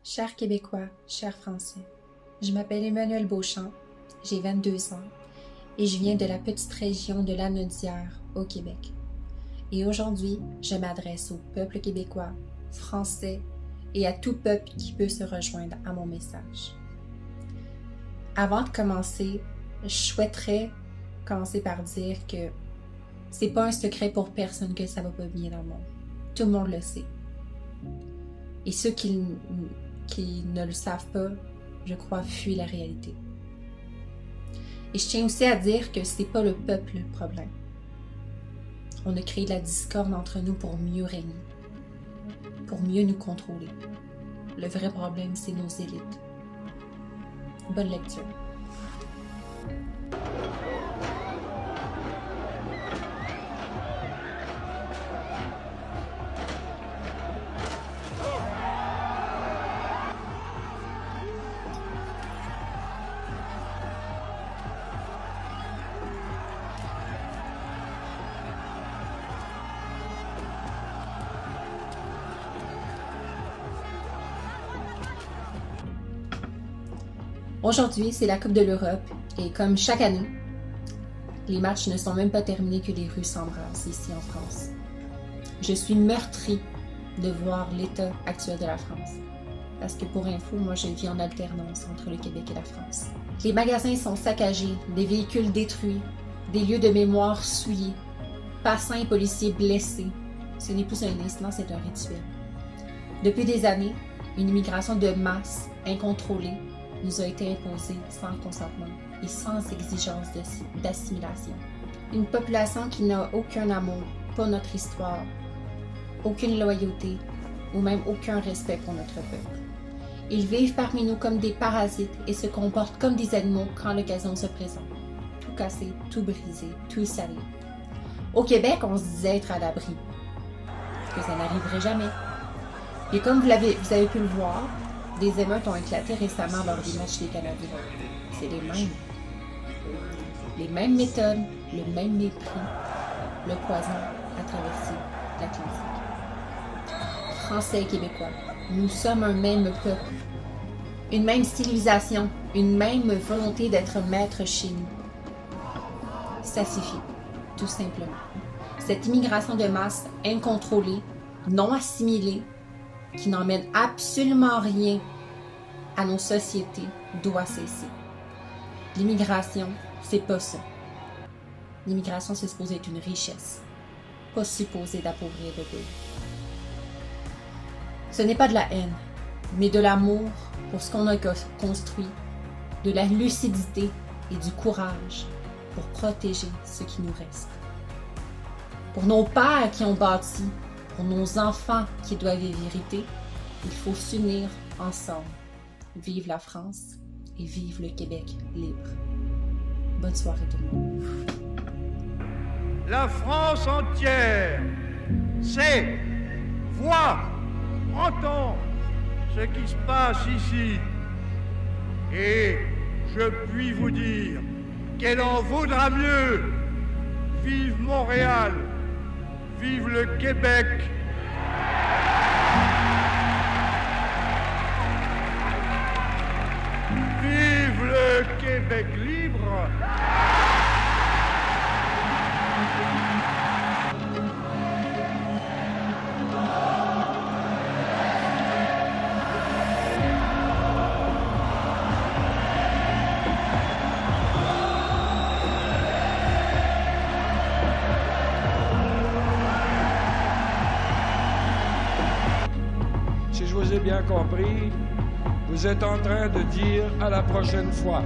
Chers Québécois, chers Français, je m'appelle Emmanuelle Beauchamp, j'ai 22 ans et je viens de la petite région de Lanaudière au Québec. Et aujourd'hui, je m'adresse au peuple québécois, français et à tout peuple qui peut se rejoindre à mon message. Avant de commencer, je souhaiterais commencer par dire que c'est pas un secret pour personne que ça va pas bien dans le monde. Tout le monde le sait. Et ceux qui ne le savent pas, je crois, fuient la réalité. Et je tiens aussi à dire que c'est pas le peuple le problème. On a créé de la discorde entre nous pour mieux régner, pour mieux nous contrôler. Le vrai problème, c'est nos élites. Bonne lecture. Aujourd'hui, c'est la Coupe de l'Europe et comme chaque année, les matchs ne sont même pas terminés que les rues s'embrassent ici en France. Je suis meurtrie de voir l'état actuel de la France. Parce que pour info, moi je vis en alternance entre le Québec et la France. Les magasins sont saccagés, des véhicules détruits, des lieux de mémoire souillés, passants et policiers blessés. Ce n'est plus un incident, c'est un rituel. Depuis des années, une immigration de masse incontrôlée nous a été imposée sans consentement et sans exigence d'assimilation. Une population qui n'a aucun amour pour notre histoire, aucune loyauté ou même aucun respect pour notre peuple. Ils vivent parmi nous comme des parasites et se comportent comme des animaux quand l'occasion se présente. Tout cassé, tout brisé, tout salé. Au Québec, on se disait être à l'abri, que ça n'arriverait jamais. Et comme vous avez pu le voir, des émeutes ont éclaté récemment lors des matchs des Canadiens. C'est les mêmes. Les mêmes méthodes, le même mépris, le poison à traverser l'Atlantique. Français et Québécois, nous sommes un même peuple, une même civilisation, une même volonté d'être maître chez nous. Ça suffit, tout simplement. Cette immigration de masse incontrôlée, non assimilée, qui n'emmène absolument rien à nos sociétés, doit cesser. L'immigration, c'est pas ça. L'immigration, c'est supposé être une richesse, pas supposé d'appauvrir le pays. Ce n'est pas de la haine, mais de l'amour pour ce qu'on a construit, de la lucidité et du courage pour protéger ce qui nous reste. Pour nos pères qui ont bâti, pour nos enfants qui doivent hériter, il faut s'unir ensemble. Vive la France et vive le Québec libre. Bonne soirée tout le monde. La France entière sait, voit, entend ce qui se passe ici. Et je puis vous dire qu'elle en vaudra mieux. Vive Montréal, vive le Québec. Vive le Québec libre! Si je vous ai bien compris, vous êtes en train de dire à la prochaine fois.